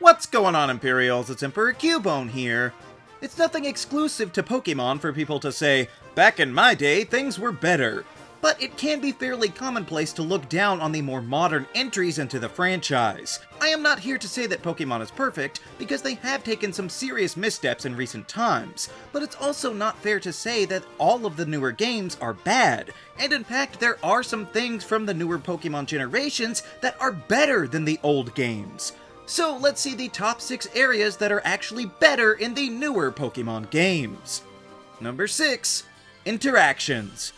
What's going on, Imperials? It's Emperor Cubone here. It's nothing exclusive to Pokémon for people to say, back in my day, things were better. But it can be fairly commonplace to look down on the more modern entries into the franchise. I am not here to say that Pokémon is perfect, because they have taken some serious missteps in recent times, but it's also not fair to say that all of the newer games are bad, and in fact there are some things from the newer Pokémon generations that are better than the old games. So let's see the top 6 areas that are actually better in the newer Pokémon games. Number 6. Interactions.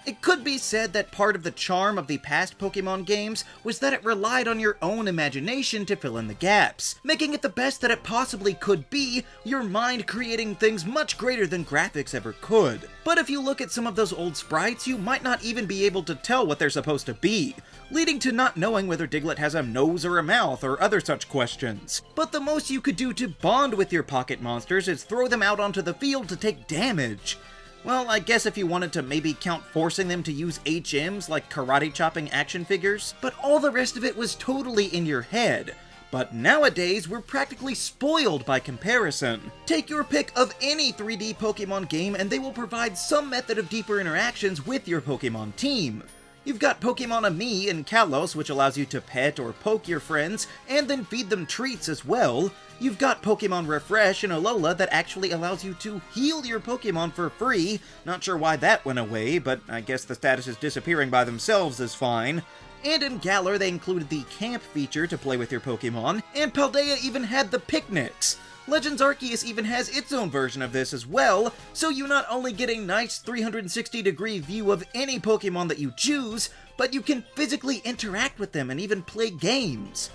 It could be said that part of the charm of the past Pokémon games was that it relied on your own imagination to fill in the gaps, making it the best that it possibly could be, your mind creating things much greater than graphics ever could. But if you look at some of those old sprites, you might not even be able to tell what they're supposed to be, leading to not knowing whether Diglett has a nose or a mouth or other such questions. But the most you could do to bond with your pocket monsters is throw them out onto the field to take damage. Well, I guess if you wanted to maybe count forcing them to use HMs like karate chopping action figures, but all the rest of it was totally in your head. But nowadays, we're practically spoiled by comparison. Take your pick of any 3D Pokémon game and they will provide some method of deeper interactions with your Pokémon team. You've got Pokémon Ami and Kalos, which allows you to pet or poke your friends, and then feed them treats as well. You've got Pokémon Refresh and Alola that actually allows you to heal your Pokémon for free. Not sure why that went away, but I guess the statuses disappearing by themselves is fine. And in Galar, they included the camp feature to play with your Pokémon, and Paldea even had the picnics. Legends Arceus even has its own version of this as well, so you not only get a nice 360-degree view of any Pokémon that you choose, but you can physically interact with them and even play games.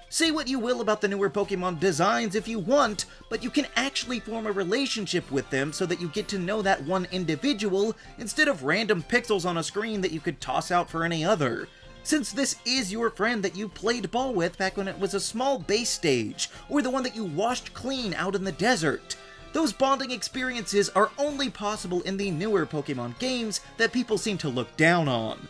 Say what you will about the newer Pokémon designs if you want, but you can actually form a relationship with them so that you get to know that one individual instead of random pixels on a screen that you could toss out for any other. Since this is your friend that you played ball with back when it was a small base stage, or the one that you washed clean out in the desert. Those bonding experiences are only possible in the newer Pokémon games that people seem to look down on.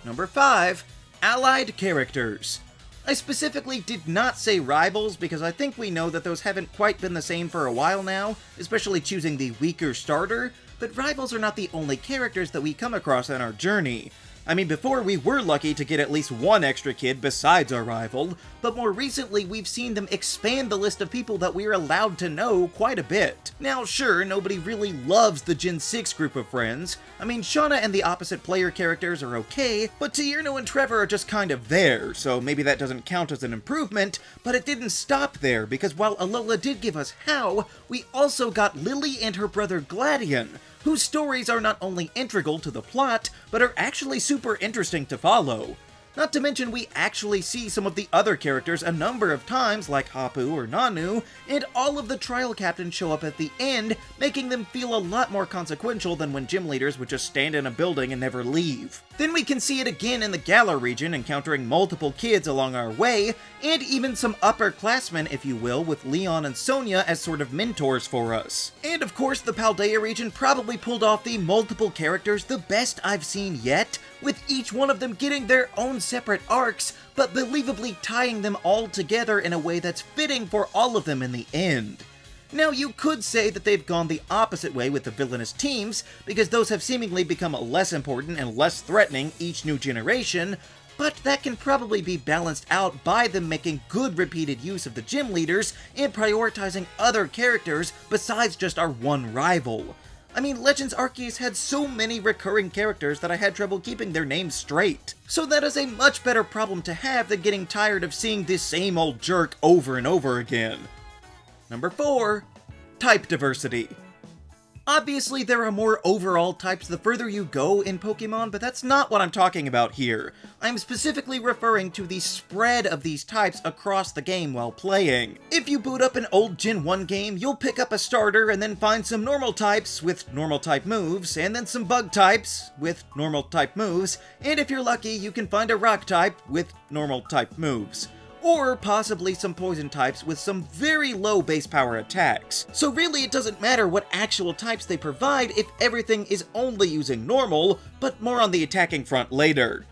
Number 5. Allied characters. I specifically did not say rivals because I think we know that those haven't quite been the same for a while now, especially choosing the weaker starter, but rivals are not the only characters that we come across on our journey. I mean, before we were lucky to get at least one extra kid besides our rival, but more recently we've seen them expand the list of people that we're allowed to know quite a bit. Now sure, nobody really loves the Gen 6 group of friends. I mean, Shauna and the opposite player characters are okay, but Tierno and Trevor are just kind of there, so maybe that doesn't count as an improvement, but it didn't stop there, because while Alola did give us How, we also got Lily and her brother Gladion, whose stories are not only integral to the plot, but are actually super interesting to follow. Not to mention we actually see some of the other characters a number of times, like Hapu or Nanu, and all of the trial captains show up at the end, making them feel a lot more consequential than when gym leaders would just stand in a building and never leave. Then we can see it again in the Galar region, encountering multiple kids along our way, and even some upperclassmen, if you will, with Leon and Sonia as sort of mentors for us. And of course, the Paldea region probably pulled off the multiple characters the best I've seen yet, with each one of them getting their own separate arcs, but believably tying them all together in a way that's fitting for all of them in the end. Now, you could say that they've gone the opposite way with the villainous teams, because those have seemingly become less important and less threatening each new generation, but that can probably be balanced out by them making good repeated use of the gym leaders and prioritizing other characters besides just our one rival. I mean, Legends Arceus had so many recurring characters that I had trouble keeping their names straight. So that is a much better problem to have than getting tired of seeing this same old jerk over and over again. Number 4. Type diversity. Obviously, there are more overall types the further you go in Pokémon, but that's not what I'm talking about here. I'm specifically referring to the spread of these types across the game while playing. If you boot up an old Gen 1 game, you'll pick up a starter and then find some normal types with normal type moves, and then some bug types with normal type moves, and if you're lucky, you can find a rock type with normal type moves. Or possibly some poison types with some very low base power attacks. So really it doesn't matter what actual types they provide if everything is only using normal, but more on the attacking front later.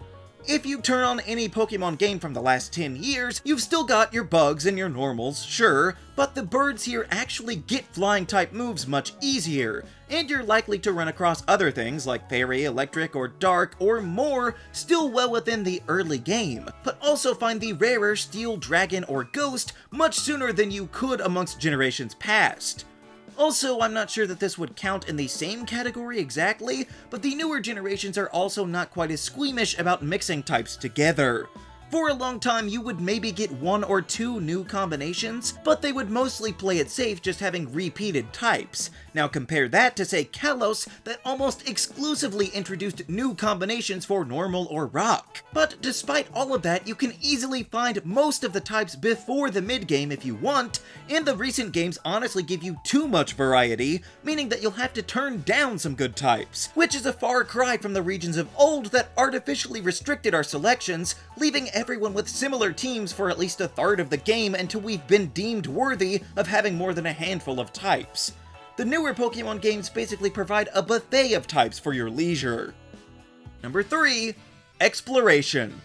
If you turn on any Pokemon game from the last 10 years, you've still got your bugs and your normals, sure, but the birds here actually get flying type moves much easier, and you're likely to run across other things like fairy, electric, or dark, or more, still well within the early game, but also find the rarer steel, dragon, or ghost much sooner than you could amongst generations past. Also, I'm not sure that this would count in the same category exactly, but the newer generations are also not quite as squeamish about mixing types together. For a long time, you would maybe get 1 or 2 new combinations, but they would mostly play it safe just having repeated types. Now compare that to, say, Kalos, that almost exclusively introduced new combinations for normal or rock. But despite all of that, you can easily find most of the types before the mid-game if you want, and the recent games honestly give you too much variety, meaning that you'll have to turn down some good types, which is a far cry from the regions of old that artificially restricted our selections, leaving everyone with similar teams for at least a third of the game until we've been deemed worthy of having more than a handful of types. The newer Pokemon games basically provide a buffet of types for your leisure. Number 3. Exploration.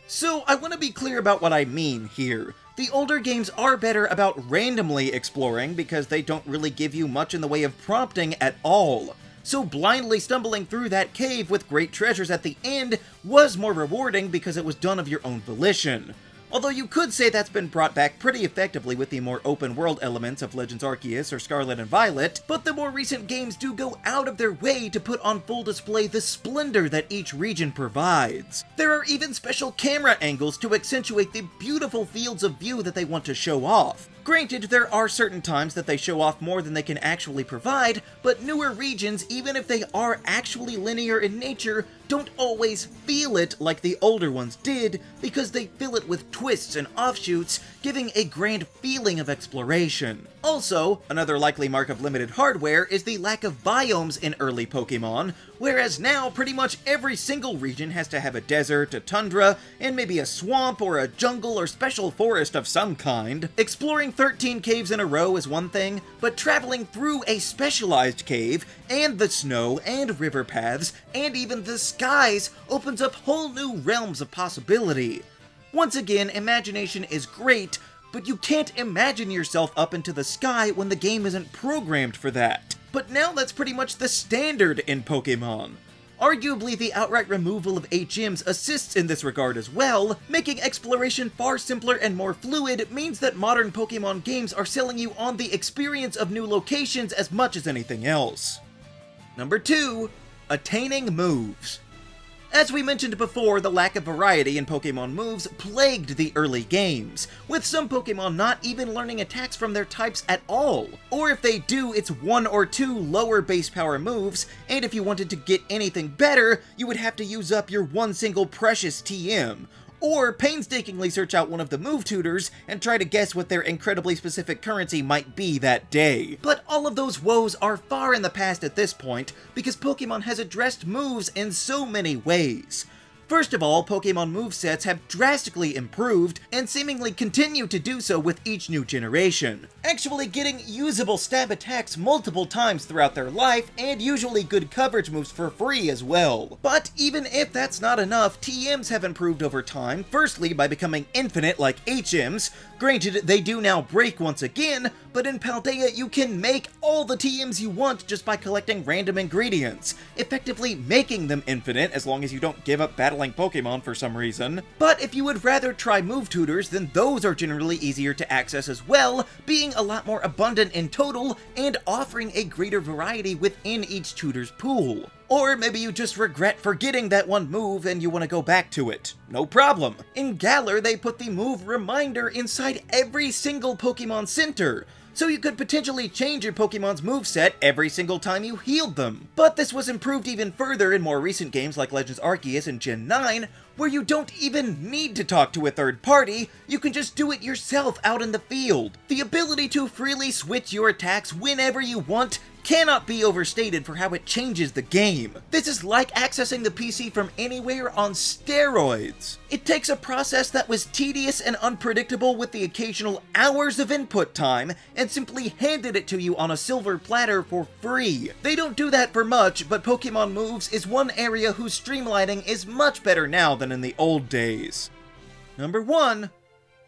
So I want to be clear about what I mean here. The older games are better about randomly exploring because they don't really give you much in the way of prompting at all. So blindly stumbling through that cave with great treasures at the end was more rewarding because it was done of your own volition. Although you could say that's been brought back pretty effectively with the more open-world elements of Legends Arceus or Scarlet and Violet, but the more recent games do go out of their way to put on full display the splendor that each region provides. There are even special camera angles to accentuate the beautiful fields of view that they want to show off. Granted, there are certain times that they show off more than they can actually provide, but newer regions, even if they are actually linear in nature, don't always feel it like the older ones did, because they fill it with twists and offshoots, giving a grand feeling of exploration. Also, another likely mark of limited hardware is the lack of biomes in early Pokemon, whereas now pretty much every single region has to have a desert, a tundra, and maybe a swamp or a jungle or special forest of some kind. Exploring 13 caves in a row is one thing, but traveling through a specialized cave, and the snow, and river paths, and even the skies opens up whole new realms of possibility. Once again, imagination is great, but you can't imagine yourself up into the sky when the game isn't programmed for that. But now that's pretty much the standard in Pokémon. Arguably, the outright removal of HMs assists in this regard as well. Making exploration far simpler and more fluid means that modern Pokémon games are selling you on the experience of new locations as much as anything else. Number 2. Attaining moves. As we mentioned before, the lack of variety in Pokemon moves plagued the early games, with some Pokemon not even learning attacks from their types at all. Or if they do, it's 1 or 2 lower base power moves, and if you wanted to get anything better, you would have to use up your one single precious TM. Or painstakingly search out one of the move tutors and try to guess what their incredibly specific currency might be that day. But all of those woes are far in the past at this point, because Pokemon has addressed moves in so many ways. First of all, Pokemon movesets have drastically improved, and seemingly continue to do so with each new generation, actually getting usable stab attacks multiple times throughout their life, and usually good coverage moves for free as well. But even if that's not enough, TMs have improved over time, firstly by becoming infinite like HMs. Granted, they do now break once again, but in Paldea you can make all the TMs you want just by collecting random ingredients, effectively making them infinite as long as you don't give up battling Pokemon for some reason. But if you would rather try move tutors, then those are generally easier to access as well, being a lot more abundant in total and offering a greater variety within each tutor's pool. Or maybe you just regret forgetting that one move and you want to go back to it. No problem. In Galar, they put the move reminder inside every single Pokemon Center, so you could potentially change your Pokemon's moveset every single time you healed them. But this was improved even further in more recent games like Legends Arceus and Gen 9, where you don't even need to talk to a third party, you can just do it yourself out in the field. The ability to freely switch your attacks whenever you want cannot be overstated for how it changes the game. This is like accessing the PC from anywhere on steroids. It takes a process that was tedious and unpredictable with the occasional hours of input time and simply handed it to you on a silver platter for free. They don't do that for much, but Pokémon Moves is one area whose streamlining is much better now than in the old days. Number 1.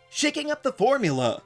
Shaking up the formula.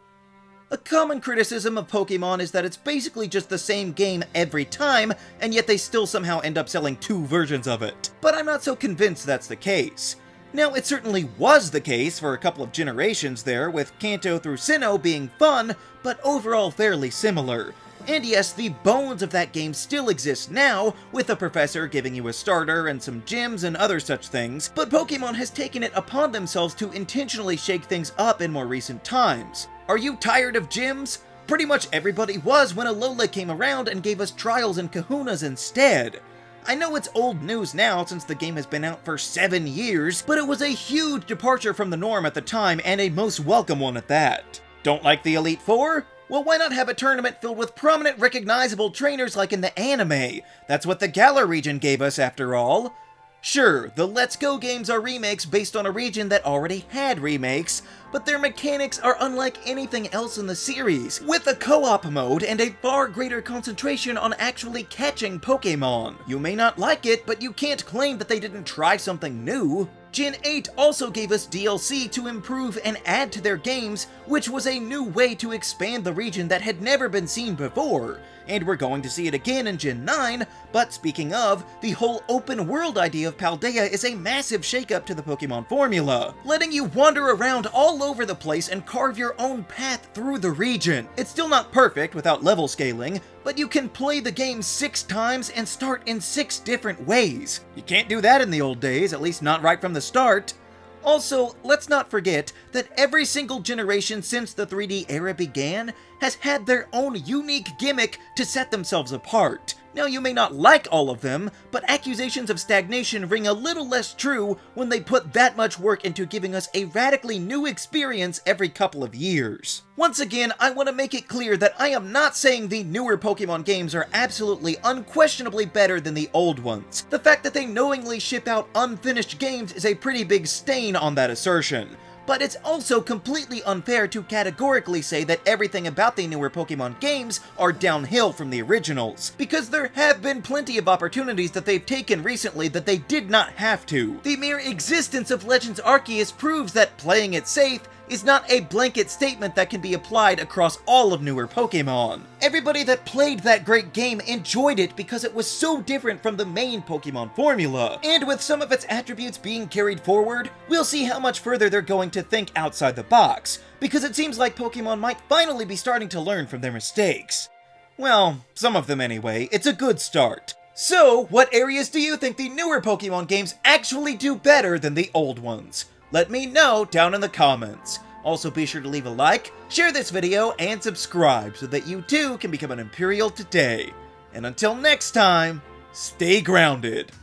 A common criticism of Pokémon is that it's basically just the same game every time, and yet they still somehow end up selling 2 versions of it. But I'm not so convinced that's the case. Now, it certainly was the case for a couple of generations there, with Kanto through Sinnoh being fun, but overall fairly similar. And yes, the bones of that game still exist now, with a professor giving you a starter and some gyms and other such things, but Pokémon has taken it upon themselves to intentionally shake things up in more recent times. Are you tired of gyms? Pretty much everybody was when Alola came around and gave us trials and kahunas instead. I know it's old news now since the game has been out for 7 years, but it was a huge departure from the norm at the time and a most welcome one at that. Don't like the Elite Four? Well, why not have a tournament filled with prominent, recognizable trainers like in the anime? That's what the Galar region gave us, after all. Sure, the Let's Go games are remakes based on a region that already had remakes, but their mechanics are unlike anything else in the series, with a co-op mode and a far greater concentration on actually catching Pokémon. You may not like it, but you can't claim that they didn't try something new. Gen 8 also gave us DLC to improve and add to their games, which was a new way to expand the region that had never been seen before. And we're going to see it again in Gen 9, but speaking of, the whole open world idea of Paldea is a massive shakeup to the Pokémon formula, letting you wander around all over the place and carve your own path through the region. It's still not perfect without level scaling, but you can play the game 6 times and start in 6 different ways. You can't do that in the old days, at least not right from the start. Also, let's not forget that every single generation since the 3D era began has had their own unique gimmick to set themselves apart. Now, you may not like all of them, but accusations of stagnation ring a little less true when they put that much work into giving us a radically new experience every couple of years. Once again, I want to make it clear that I am not saying the newer Pokémon games are absolutely unquestionably better than the old ones. The fact that they knowingly ship out unfinished games is a pretty big stain on that assertion. But it's also completely unfair to categorically say that everything about the newer Pokémon games are downhill from the originals, because there have been plenty of opportunities that they've taken recently that they did not have to. The mere existence of Legends Arceus proves that playing it safe is not a blanket statement that can be applied across all of newer Pokémon. Everybody that played that great game enjoyed it because it was so different from the main Pokémon formula. And with some of its attributes being carried forward, we'll see how much further they're going to think outside the box, because it seems like Pokémon might finally be starting to learn from their mistakes. Well, some of them anyway. It's a good start. So, what areas do you think the newer Pokémon games actually do better than the old ones? Let me know down in the comments. Also, be sure to leave a like, share this video, and subscribe so that you too can become an Imperial today. And until next time, stay grounded.